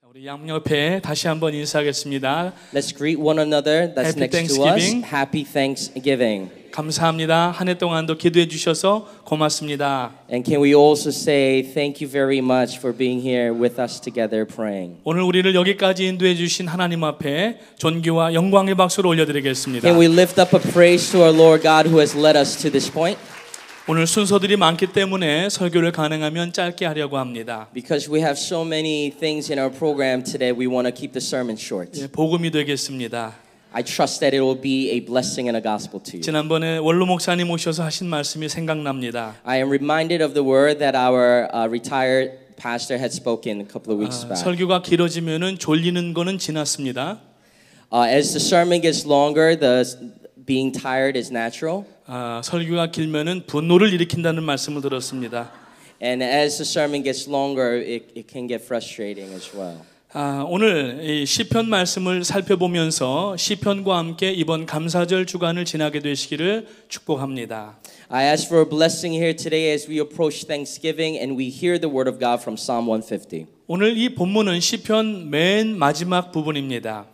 우리 양옆에 다시 한번 인사하겠습니다. Let's greet one another that's Happy next to us. Thanksgiving. Happy Thanksgiving. 감사합니다. 한 해 동안도 기도해 주셔서 고맙습니다. And can we also say thank you very much for being here with us together praying. 오늘 우리를 여기까지 인도해 주신 하나님 앞에 존귀와 영광의 박수를 올려드리겠습니다. Can we lift up a praise to our Lord God who has led us to this point? 오늘 순서들이 많기 때문에 설교를 가능하면 짧게 하려고 합니다. Because we have so many things in our program today, we want to keep the sermon short. 예, 복음이 되겠습니다. I trust that it will be a blessing and a gospel to you. 지난번에 원로 목사님 오셔서 하신 말씀이 생각납니다. I am reminded of the word that our retired pastor had spoken a couple of weeks back. 설교가 길어지면은 졸리는 거는 지났습니다. As the sermon gets longer, the being tired is natural. 설교가 길면은 분노를 일으킨다는 말씀을 들었습니다. And as the sermon gets longer, it can get frustrating as well. 오늘 이 시편 말씀을 살펴보면서 시편과 함께 이번 감사절 주간을 지나게 되시기를 축복합니다. I ask for a blessing here today as we approach Thanksgiving and we hear the word of God from Psalm 150. 오늘 이 본문은 시편 맨 마지막 부분입니다.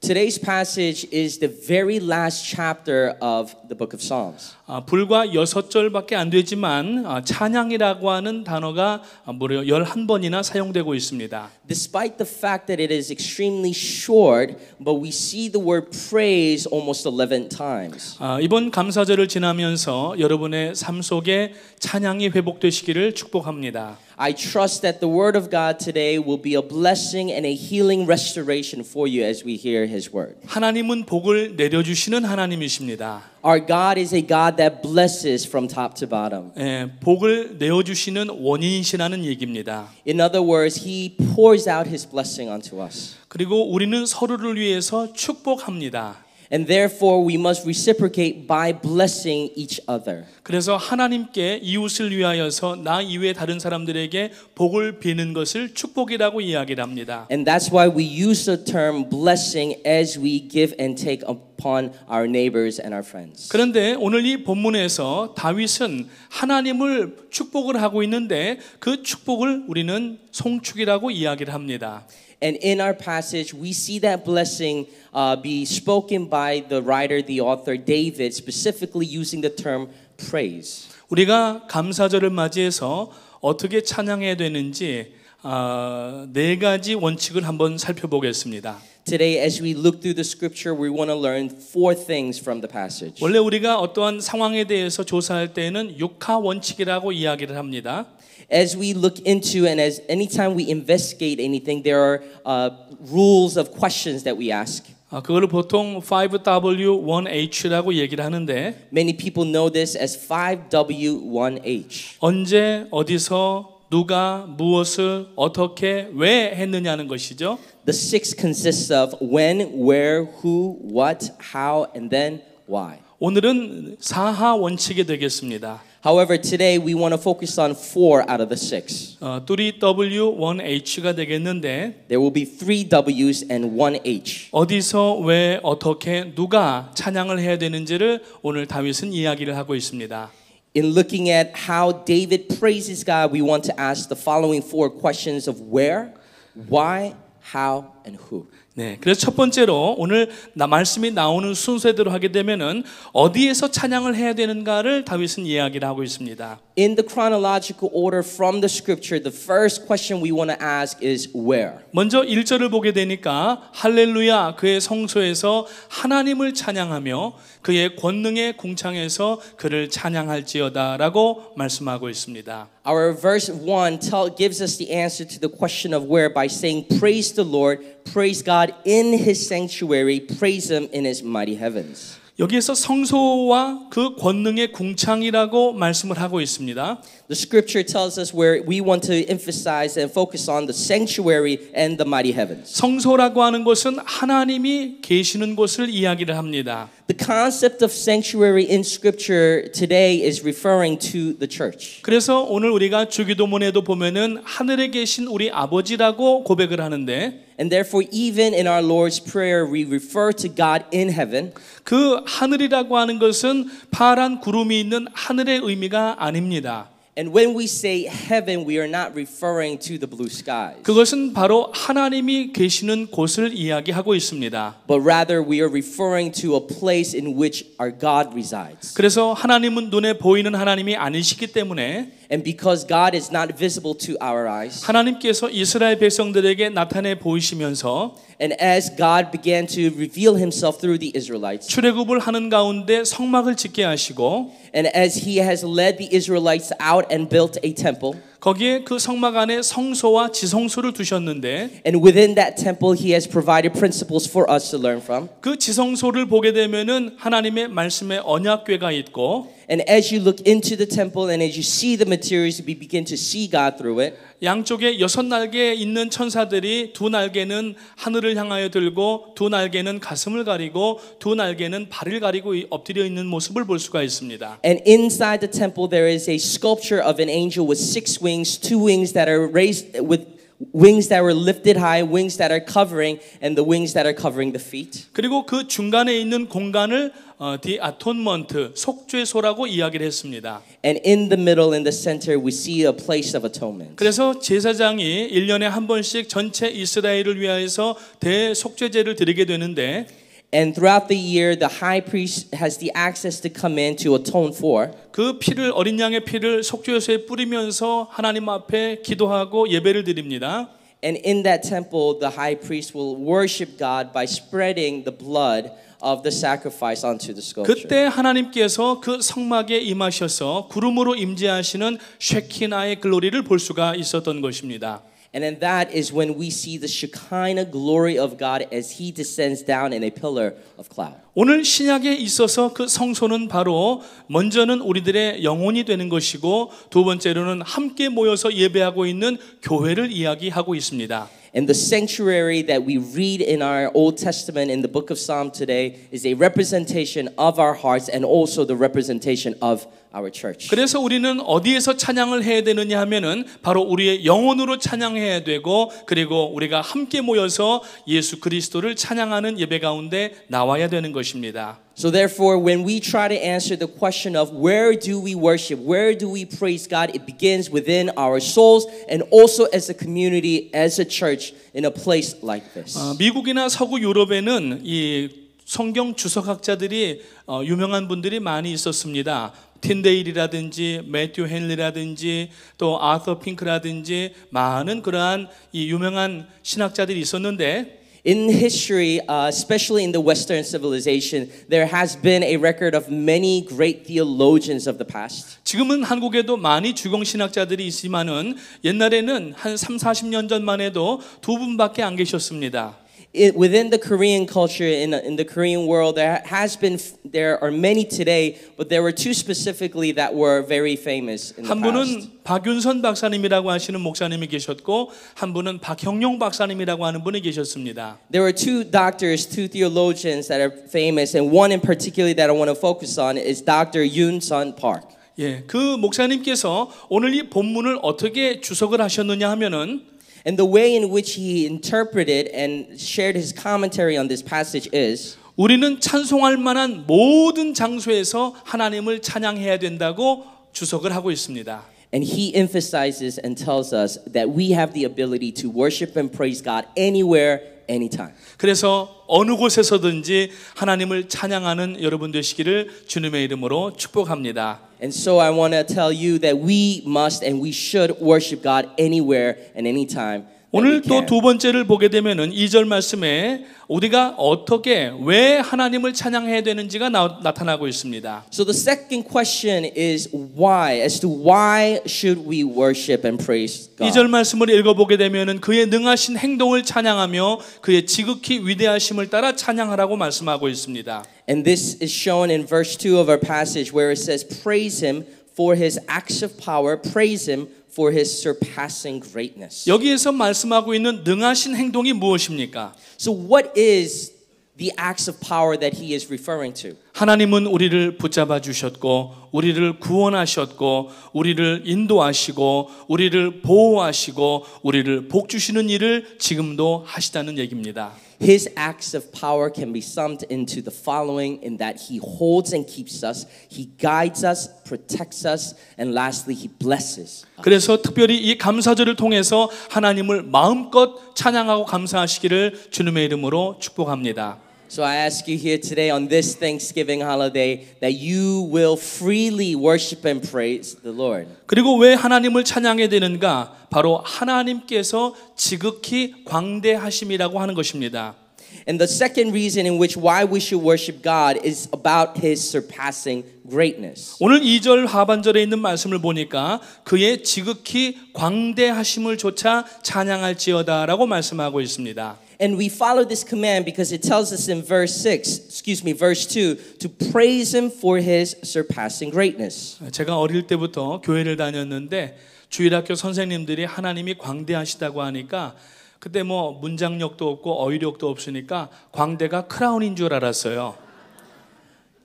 Today's passage is the very last chapter of the book of Psalms. 불과 6절밖에 안 되지만 찬양이라고 하는 단어가 무려 11번이나 사용되고 있습니다. Despite the fact that it is extremely short, but we see the word praise almost 11 times. 이번 감사절을 지나면서 여러분의 삶 속에 찬양이 회복되시기를 축복합니다. I trust that the word of God today will be a blessing and a healing restoration for you as we hear his word. 하나님은 복을 내려주시는 하나님이십니다. Our God is a God that blesses from top to bottom. 복을 내어주시는 원인이시라는 얘기입니다. In other words, he pours out his blessing onto us. 그리고 우리는 서로를 위해서 축복합니다. And therefore we must reciprocate by blessing each other. 그래서 하나님께 이웃을 위하여서 나 이외 다른 사람들에게 복을 비는 것을 축복이라고 이야기를 합니다. And that's why we use the term blessing as we give and take upon our neighbors and our friends. 그런데 오늘 이 본문에서 다윗은 하나님을 축복을 하고 있는데 그 축복을 우리는 송축이라고 이야기를 합니다. And in our passage, we see that blessing be spoken by the writer, the author, David, specifically using the term praise. 우리가 감사절을 맞이해서 어떻게 찬양해야 되는지 네 가지 원칙을 한번 살펴보겠습니다. Today, as we look through the scripture, we want to learn four things from the passage. 원래 우리가 어떠한 상황에 대해서 조사할 때는 육하 원칙이라고 이야기를 합니다. As we look into and as anytime we investigate anything, there are rules of questions that we ask. 그걸 보통 5W1H라고 얘기를 하는데 Many people know this as 5W1H. 언제, 어디서, 누가, 무엇을, 어떻게, 왜 했느냐는 것이죠. The six consists of when, where, who, what, how, and then why. 오늘은 4하 원칙이 되겠습니다. However, today we want to focus on four out of the six. 3W1H가 되겠는데 There will be three W's and one H. 어디서, 왜, 어떻게, 누가 찬양을 해야 되는지를 오늘 다윗은 이야기를 하고 있습니다. In looking at how David praises God, we want to ask the following four questions of where, why, how, and who. 네, 그래서 첫 번째로 오늘 말씀이 나오는 순서대로 하게 되면은 어디에서 찬양을 해야 되는가를 다윗은 이야기를 하고 있습니다. In the chronological order from the scripture, the first question we want to ask is where. 먼저 1절을 보게 되니까 할렐루야 그의 성소에서 하나님을 찬양하며 그의 권능의 궁창에서 그를 찬양할지어다라고 말씀하고 있습니다. Our verse 1 gives us the answer to the question of where by saying praise the Lord, praise God in his sanctuary, praise him in his mighty heavens. 여기에서 성소와 그 권능의 궁창이라고 말씀을 하고 있습니다. The scripture tells us where we want to emphasize and focus on the sanctuary and the mighty heavens. 성소라고 하는 것은 하나님이 계시는 곳을 이야기를 합니다. The concept of sanctuary in scripture today is referring to the church. 그래서 오늘 우리가 주기도문에도 보면은 하늘에 계신 우리 아버지라고 고백을 하는데 And therefore even in our Lord's prayer we refer to God in heaven. 그 하늘이라고 하는 것은 파란 구름이 있는 하늘의 의미가 아닙니다. And when we say heaven, we are not referring to the blue skies. 그것은 바로 하나님이 계시는 곳을 이야기하고 있습니다. But rather we are referring to a place in which our God resides. 그래서 하나님은 눈에 보이는 하나님이 아니시기 때문에 And because God is not visible to our eyes, 하나님께서 이스라엘 백성들에게 나타내 보이시면서 and as God began to reveal himself through the Israelites, 출애굽을 하는 가운데 성막을 짓게 하시고 and as he has led the Israelites out and built a temple, 거기에 그 성막 안에 성소와 지성소를 두셨는데 and within that temple he has provided principles for us to learn from. 그 지성소를 보게 되면은 하나님의 말씀의 언약궤가 있고 And as you look into the temple and as you see the materials, you begin to see God through it. 양쪽에 6날개 있는 천사들이 2날개는 하늘을 향하여 들고 2날개는 가슴을 가리고 2날개는 발을 가리고 엎드려 있는 모습을 볼 수가 있습니다. And inside the temple there is a sculpture of an angel with 6 wings, 2 wings that are raised with wings that were lifted high, wings that are covering, and the wings that are covering the feet. 그리고 그 중간에 있는 공간을 The Atonement, 속죄소라고 이야기를 했습니다. And in the middle, in the center, we see a place of atonement. 그래서 제사장이 1년에 한 번씩 전체 이스라엘을 위하여서 대속죄제를 드리게 되는데 And throughout the year, the high priest has the access to come in to atone for. 그 피를 어린 양의 피를 속죄소에 뿌리면서 하나님 앞에 기도하고 예배를 드립니다. And in that temple, the high priest will worship God by spreading the blood of the sacrifice onto the sculpture. 그때 하나님께서 그 성막에 임하셔서 구름으로 임재하시는 쉐키나의 글로리를 볼 수가 있었던 것입니다. And then that is when we see the Shekinah glory of God as He descends down in a pillar of cloud. 오늘 신약에 있어서 그 성소는 바로 먼저는 우리들의 영혼이 되는 것이고 두 번째로는 함께 모여서 예배하고 있는 교회를 이야기하고 있습니다. And the sanctuary that we read in our Old Testament in the book of Psalm today is a representation of our hearts and also the representation of our church. 그래서 우리는 어디에서 찬양을 해야 되느냐 하면은 바로 우리의 영혼으로 찬양해야 되고 그리고 우리가 함께 모여서 예수 그리스도를 찬양하는 예배 가운데 나와야 되는 것입니다. So therefore, when we try to answer the question of where do we worship, where do we praise God, it begins within our souls and also as a community, as a church, in a place like this. 미국이나 서구 유럽에는 이 성경 주석학자들이 유명한 분들이 많이 있었습니다. 틴데일이라든지 매튜 헨리라든지 또 아서 핑크라든지 많은 그러한 이 유명한 신학자들이 있었는데 In history, especially in the Western civilization, there has been a record of many great theologians of the past. 지금은 한국에도 많이 주공신학자들이 있지만은 옛날에는 한 3, 40년 전만 해도 두 분밖에 안 계셨습니다. Within the Korean culture, in the Korean world, there are many today, but there were 2 specifically that were very famous in the 한 past. 분은 박윤선 박사님이라고 하시는 목사님이 계셨고 한 분은 박형용 박사님이라고 하는 분이 계셨습니다. There were 2 doctors, 2 theologians that are famous, and one in particular that I want to focus on is Dr. Yoon Sun Park. 예, 그 목사님께서 오늘 이 본문을 어떻게 주석을 하셨느냐 하면은 And the way in which he interpreted and shared his commentary on this passage is 우리는 찬송할 만한 모든 장소에서 하나님을 찬양해야 된다고 주석을 하고 있습니다. And he emphasizes and tells us that we have the ability to worship and praise God anywhere, anytime. 그래서 어느 곳에서든지 하나님을 찬양하는 여러분 되시기를 주님의 이름으로 축복합니다. And so I want to tell you that we must and we should worship God anywhere and anytime. 오늘 또 두 번째를 보게 되면은 2절 말씀에 우리가 어떻게 왜 하나님을 찬양해야 되는지가 나타나고 있습니다. So the second question is why, as to why should we worship and praise God? 2절 말씀을 읽어보게 되면은 그의 능하신 행동을 찬양하며 그의 지극히 위대하심을 따라 찬양하라고 말씀하고 있습니다. And this is shown in verse 2 of our passage where it says, praise him for his acts of power, praise him for his surpassing greatness. 여기에서 말씀하고 있는 능하신 행동이 무엇입니까? So what is the acts of power that he is referring to? 하나님은 우리를 붙잡아 주셨고 우리를 구원하셨고 우리를 인도하시고 우리를 보호하시고 우리를 복 주시는 일을 지금도 하시다는 얘기입니다. His acts of power can be summed into the following in that he holds and keeps us, he guides us, protects us, and lastly he blesses. 그래서 특별히 이 감사절을 통해서 하나님을 마음껏 찬양하고 감사하시기를 주님의 이름으로 축복합니다. So I ask you here today on this Thanksgiving holiday that you will freely worship and praise the Lord. 그리고 왜 하나님을 찬양해야 되는가? 바로 하나님께서 지극히 광대하심이라고 하는 것입니다. And the second reason in which why we should worship God is about his surpassing greatness. 오늘 2절 하반절에 있는 말씀을 보니까 그의 지극히 광대하심을 조차 찬양할지어다라고 말씀하고 있습니다. And we follow this command because it tells us in verse 2 to praise him for his surpassing greatness. 제가 어릴 때부터 교회를 다녔는데 주일학교 선생님들이 하나님이 광대하시다고 하니까 그때 뭐 문장력도 없고 어휘력도 없으니까 광대가 크라운인 줄 알았어요.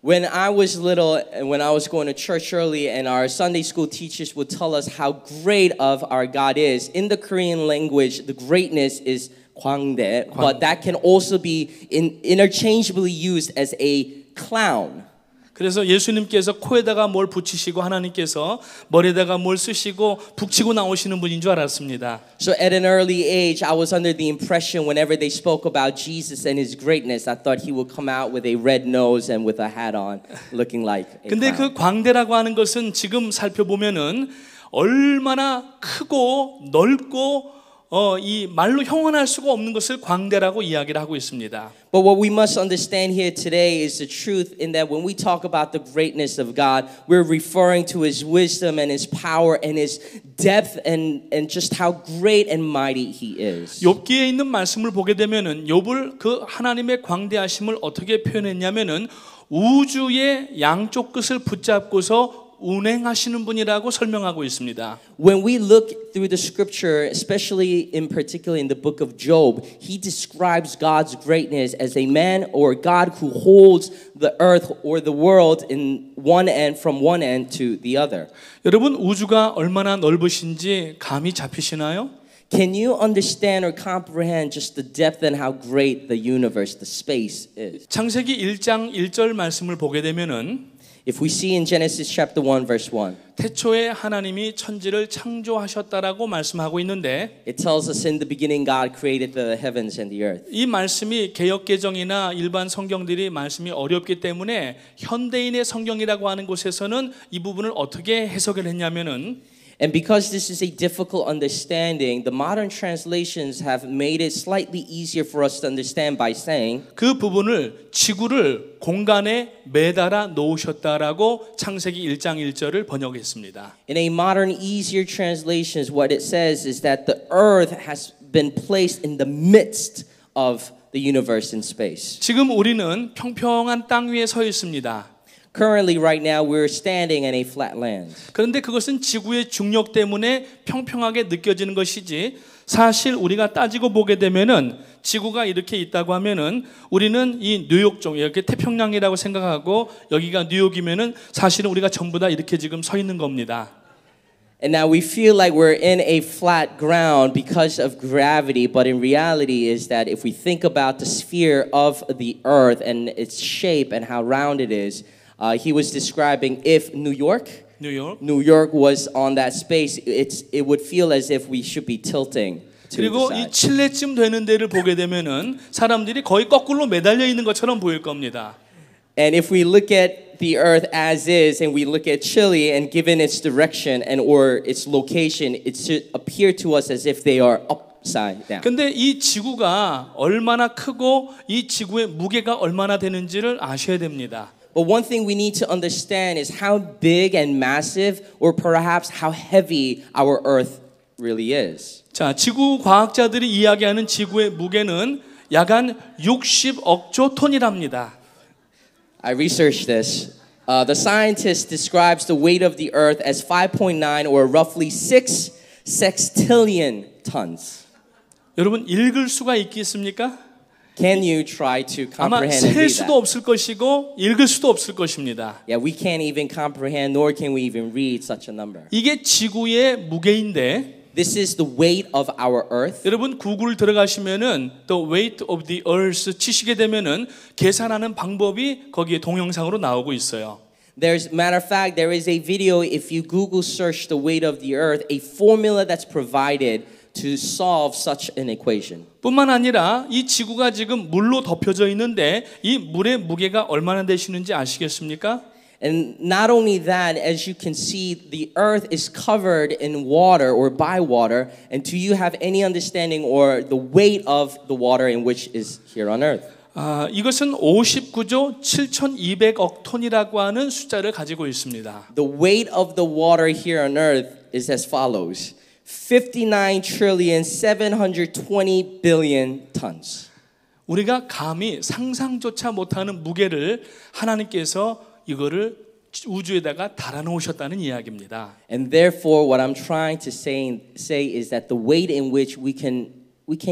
When I was little and when I was going to church early and our Sunday school teachers would tell us how great of our God is, in the Korean language, the greatness is 광대, but that can also be interchangeably used as a clown. 그래서 예수님께서 코에다가 뭘 붙이시고 하나님께서 머리에다가 뭘 쓰시고 북치고 나오시는 분인 줄 알았습니다. So at an early age, I was under the impression whenever they spoke about Jesus and his greatness, I thought he would come out with a red nose and with a hat on, looking like a 근데 clown. 그 광대라고 하는 것은 지금 살펴보면은 얼마나 크고 넓고 이 말로 형언할 수가 없는 것을 광대라고 이야기를 하고 있습니다. But what we must understand here today is the truth in that when we talk about the greatness of God, we're referring to his wisdom and his power and his depth and just how great and mighty he is. 욥기에 있는 말씀을 보게 되면은 욥을 그 하나님의 광대하심을 어떻게 표현했냐면은 우주의 양쪽 끝을 붙잡고서 운행하시는 분이라고 설명하고 있습니다. When we look through the scripture, especially in particular in the book of Job, he describes God's greatness as a man or God who holds the earth or the world in one end from one end to the other. 여러분 우주가 얼마나 넓으신지 감이 잡히시나요? Can you understand or comprehend just the depth and how great the universe, the space is? 창세기 1장 1절 말씀을 보게 되면은 If we see in Genesis chapter 1 verse 1, 태초에 하나님이 천지를 창조하셨다라고 말씀하고 있는데 it tells us in the beginning God created the heavens and the earth. 이 말씀이 개역개정이나 일반 성경들이 말씀이 어렵기 때문에 현대인의 성경이라고 하는 곳에서는 이 부분을 어떻게 해석을 했냐면은 And because this is a difficult understanding, the modern translations have made it slightly easier for us to understand by saying 그 부분을 지구를 공간에 매달아 놓으셨다라고 창세기 1장 1절을 번역했습니다. in a modern easier translations what it says is that the earth has been placed in the midst of the universe in space. 지금 우리는 평평한 땅 위에 서 있습니다. Currently right now we're standing in a flat land. 그런데 그것은 지구의 중력 때문에 평평하게 느껴지는 것이지 사실 우리가 따지고 보게 되면은 지구가 이렇게 있다고 하면은 우리는 이 뉴욕 쪽 이렇게 태평양이라고 생각하고 여기가 뉴욕이면은 사실은 우리가 전부 다 이렇게 지금 서 있는 겁니다. And now we feel like we're in a flat ground because of gravity, but in reality is that if we think about the sphere of the earth and its shape and how round it is, he was describing if New York was on that space, it would feel as if we should be tilting to the 그리고 side. 이 칠레쯤 되는 데를 보게 되면은 사람들이 거의 거꾸로 매달려 있는 것처럼 보일 겁니다. And if we look at the earth as is and we look at Chile and given its direction and or its location, it should appear to us as if they are upside down. 근데 이 지구가 얼마나 크고 이 지구의 무게가 얼마나 되는지를 아셔야 됩니다. But one thing we need to understand is how big and massive or perhaps how heavy our earth really is. 자, 지구 과학자들이 이야기하는 지구의 무게는 약 한 60억조 톤이랍니다. I researched this. The scientist describes the weight of the earth as 5.9 or roughly 6 sextillion tons. 여러분 읽을 수가 있겠습니까? Can you try to 아마 comprehend and 셀 read 수도 that? 없을 것이고 읽을 수도 없을 것입니다. Yeah, we can't even comprehend, nor can we even read such a number. 이게 지구의 무게인데 This is the weight of our earth. 여러분 구글 들어가시면은 The Weight of the Earth 치시게 되면은 계산하는 방법이 거기에 동영상으로 나오고 있어요. There's matter of fact, there is a video if you Google search the weight of the earth, a formula that's provided to solve such an equation. 뿐만 아니라 이 지구가 지금 물로 덮여져 있는데 이 물의 무게가 얼마나 되시는지 아시겠습니까? And not only that, as you can see, the earth is covered in water or by water. And do you have any understanding or the weight of the water in which is here on earth? 이것은 59조 7,200억 톤이라고 하는 숫자를 가지고 있습니다. The weight of the water here on earth is as follows. 59 trillion 720 billion tons. 우리가 감히 상상조차 못하는 무게를 하나님께서 이거를 우주에다가 달아놓으셨다는 이야기입니다. And therefore, what I'm trying to say is that the weight in which we can't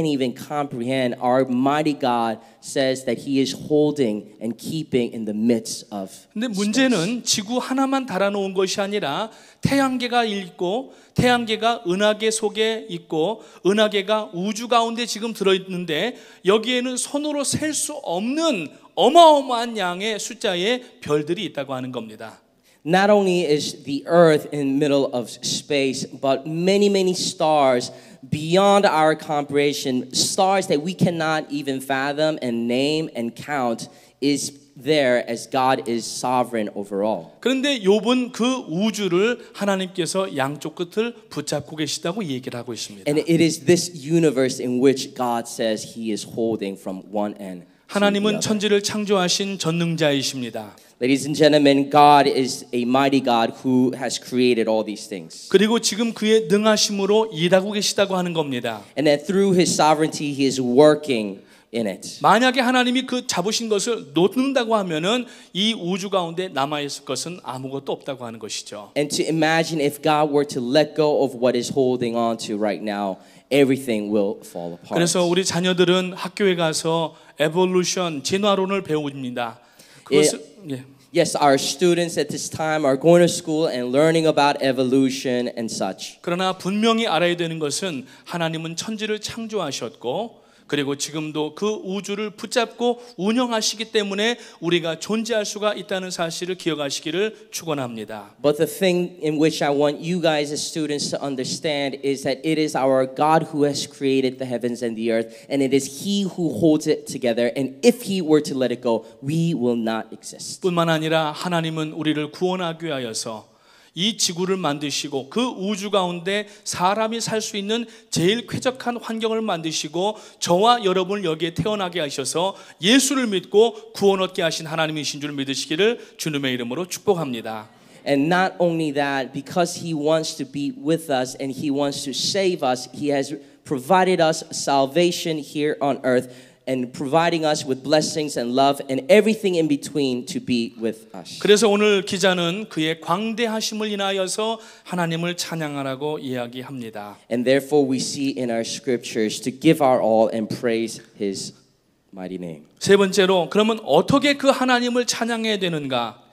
even comprehend, our mighty God says that He is holding and keeping in the midst of. 근데 문제는 지구 하나만 달아놓은 것이 아니라 태양계가 있고 태양계가 은하계 속에 있고 은하계가 우주 가운데 지금 들어있는데 여기에는 손으로 셀 수 없는 어마어마한 양의 숫자의 별들이 있다고 하는 겁니다. Not only is the earth in the middle of space, but many stars beyond our comprehension, stars that we cannot even fathom and name and count, is there as God is sovereign over all. 그런데 욥은 그 우주를 하나님께서 양쪽 끝을 붙잡고 계시다고 얘기를 하고 있습니다. And it is this universe in which God says He is holding from one end. 하나님은 천지를 창조하신 전능자이십니다. Ladies and gentlemen, God is a mighty God who has created all these things. 그리고 지금 그의 능하심으로 일하고 계시다고 하는 겁니다. And that through His sovereignty, He is working in it. 만약에 하나님이 그 잡으신 것을 놓는다고 하면은 이 우주 가운데 남아 있을 것은 아무것도 없다고 하는 것이죠. And to imagine if God were to let go of what is holding on to right now, everything will fall apart. 그래서 우리 자녀들은 학교에 가서 에볼루션, 진화론을 배웁니다. 그것을 Yes, our students at this time are going to school and learning about evolution and such. 그러나 분명히 알아야 되는 것은 하나님은 천지를 창조하셨고 그리고 지금도 그 우주를 붙잡고 운영하시기 때문에 우리가 존재할 수가 있다는 사실을 기억하시기를 축원합니다. But the thing in which I want you guys as students to understand is that it is our God who has created the heavens and the earth, and it is He who holds it together. And if He were to let it go, we will not exist. 뿐만 아니라 하나님은 우리를 구원하기 위하여서 이 지구를 만드시고 그 우주 가운데 사람이 살 수 있는 제일 쾌적한 환경을 만드시고 저와 여러분을 여기에 태어나게 하셔서 예수를 믿고 구원 얻게 하신 하나님이신 줄 믿으시기를 주님의 이름으로 축복합니다. And not only that, because He wants to be with us and He wants to save us, He has provided us salvation here on earth and providing us with blessings and love and everything in between to be with us. 그래서 오늘 기자는 그의 광대하심을 인하여서 하나님을 찬양하라고 이야기합니다. And therefore we see in our scriptures to give our all and praise His mighty name. 세 번째로 그러면 어떻게 그 하나님을 찬양해야 되는가?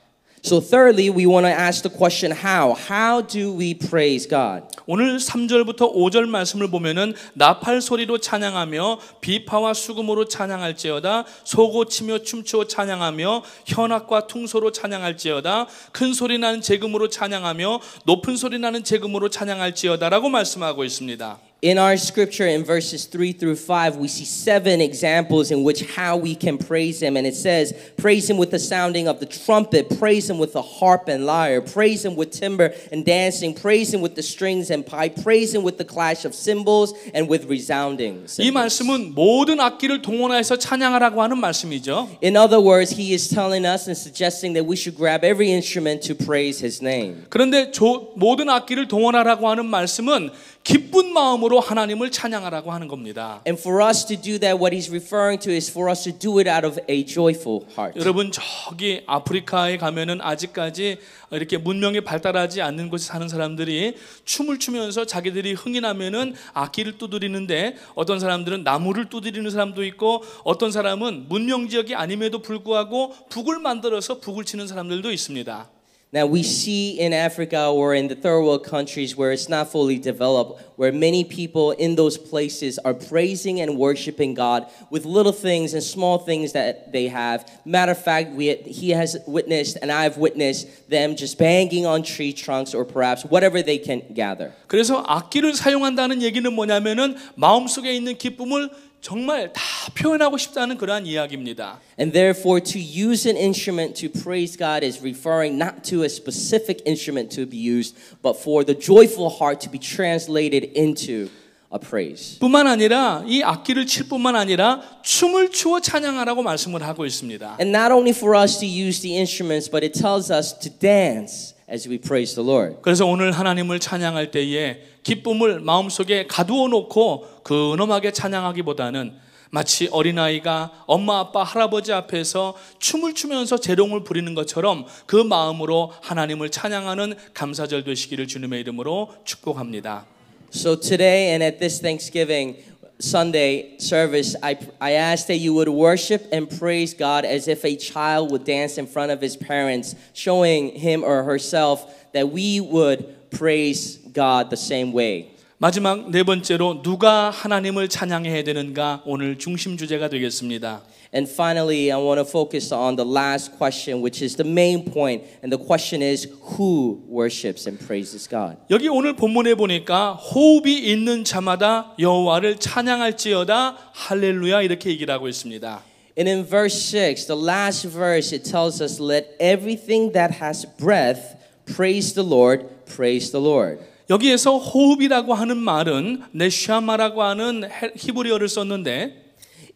So thirdly, we want to ask the question how? How do we praise God? 오늘 3절부터 5절 말씀을 보면은 나팔 소리로 찬양하며 비파와 수금으로 찬양할지어다 소고치며 춤추어 찬양하며 현악과 퉁소로 찬양할지어다 큰 소리 나는 제금으로 찬양하며 높은 소리 나는 제금으로 찬양할지어다라고 말씀하고 있습니다. In our scripture in verses 3 through 5, we see 7 examples in which how we can praise Him. And it says, praise Him with the sounding of the trumpet, praise Him with the harp and lyre, praise Him with timbre and dancing, praise Him with the strings and pipe, praise Him with the clash of cymbals and with resounding cymbals. 이 말씀은 모든 악기를 동원해서 찬양하라고 하는 말씀이죠. In other words, He is telling us and suggesting that we should grab every instrument to praise His name. 그런데 모든 악기를 동원하라고 하는 말씀은 기쁜 마음으로 기쁨으로 하나님을 찬양하라고 하는 겁니다. And for us to do that, what he's referring to is for us to do it out of a joyful heart. 여러분 저기 아프리카에 가면은 아직까지 이렇게 문명이 발달하지 않는 곳에 사는 사람들이 춤을 추면서 자기들이 흥이 나면은 악기를 두드리는데 어떤 사람들은 나무를 두드리는 사람도 있고 어떤 사람은 문명 지역이 아님에도 불구하고 북을 만들어서 북을 치는 사람들도 있습니다. Now we see in Africa or in the third world countries where it's not fully developed, where many people in those places are praising and worshiping God with little things and small things that they have. Matter of fact, he has witnessed and I've witnessed them just banging on tree trunks or perhaps whatever they can gather. 그래서 악기를 사용한다는 얘기는 뭐냐면은 마음속에 있는 기쁨을 정말 다 표현하고 싶다는 그러한 이야기입니다. And therefore, to use an instrument to praise God is referring not to a specific instrument to be used, but for the joyful heart to be translated into a praise. 뿐만 아니라 이 악기를 칠 뿐만 아니라 춤을 추어 찬양하라고 말씀을 하고 있습니다. And not only for us to use the instruments, but it tells us to dance as we praise the Lord. 그래서 오늘 하나님을 찬양할 때에 기쁨을 마음속에 가두어 놓고 근엄하게 찬양하기보다는 마치 어린아이가 엄마 아빠 할아버지 앞에서 춤을 추면서 재롱을 부리는 것처럼 그 마음으로 하나님을 찬양하는 감사절 되시기를 주님의 이름으로 축복합니다. So today and at this Thanksgiving Sunday service, I ask that you would worship and praise God as if a child would dance in front of his parents, showing him or herself that we would praise God the same way. 마지막 네 번째로 누가 하나님을 찬양해야 되는가 오늘 중심 주제가 되겠습니다. And finally, I want to focus on the last question, which is the main point. And the question is, who worships and praises God? 여기 오늘 본문에 보니까 호흡이 있는 자마다 여호와를 찬양할지어다 할렐루야 이렇게 얘기를 하고 있습니다. And in verse 6, the last verse, it tells us, let everything that has breath praise the Lord, praise the Lord. 여기에서 호흡이라고 하는 말은 네샤마라고 하는 히브리어를 썼는데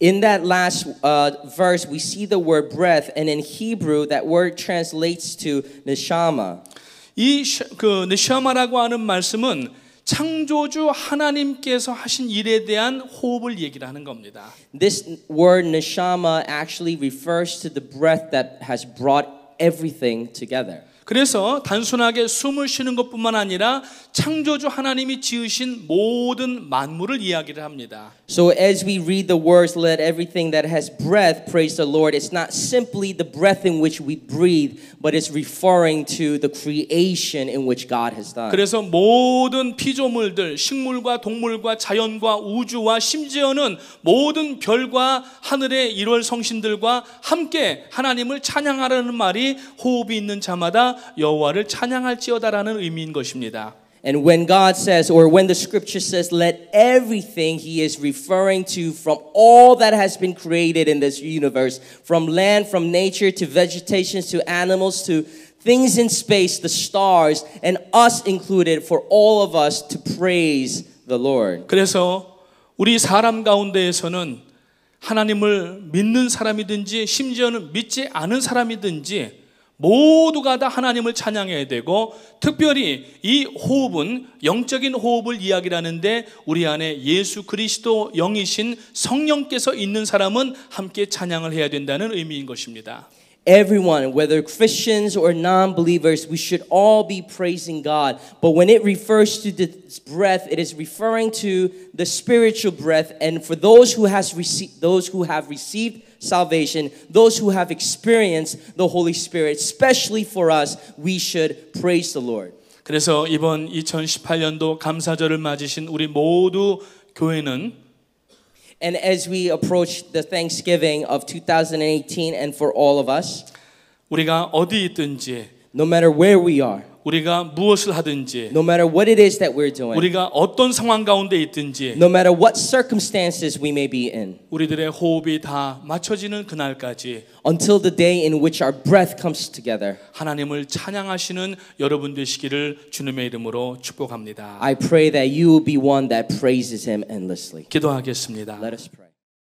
In that last verse, we see the word breath, and in Hebrew, that word translates to neshama. 이 네샤마라고 하는 말씀은 창조주 하나님께서 하신 일에 대한 호흡을 얘기를 하는 겁니다. This word neshama actually refers to the breath that has brought everything together. 그래서 단순하게 숨을 쉬는 것뿐만 아니라 창조주 하나님이 지으신 모든 만물을 이야기를 합니다. So as we read the words, let everything that has breath praise the Lord, it's not simply the breath in which we breathe, but it's referring to the creation in which God has done. 그래서 모든 피조물들, 식물과 동물과 자연과 우주와 심지어는 모든 별과 하늘의 일월 성신들과 함께 하나님을 찬양하라는 말이 호흡이 있는 자마다 여호와를 찬양할지어다라는 의미인 것입니다. And when God says, or when the scripture says, let everything, he is referring to from all that has been created in this universe, from land, from nature, to vegetation, to animals, to things in space, the stars, and us included, for all of us to praise the Lord. 그래서 우리 사람 가운데에서는 하나님을 믿는 사람이든지 심지어는 믿지 않은 사람이든지 모두가 다 하나님을 찬양해야 되고 특별히 이 호흡은 영적인 호흡을 이야기하는데 우리 안에 예수 그리스도 영이신 성령께서 있는 사람은 함께 찬양을 해야 된다는 의미인 것입니다. Everyone, whether Christians or non-believers, we should all be praising God. But when it refers to this breath, it is referring to the spiritual breath. And for those who have received salvation, those who have experienced the Holy Spirit, especially for us, we should praise the Lord. 그래서 이번 2018년도 감사절을 맞으신 우리 모두 교회는 And as we approach the Thanksgiving of 2018 and for all of us, 우리가 어디 있든지 no matter where we are, 우리가 무엇을 하든지 no matter what it is that we're doing, 우리가 어떤 상황 가운데 있든지 no matter what circumstances we may be in, 우리들의 호흡이 다 맞춰지는 그날까지 until the day in which our breath comes together, 하나님을 찬양하시는 여러분 되시기를 주님의 이름으로 축복합니다. I pray that you will be one that praises Him endlessly. 기도하겠습니다. Let us pray.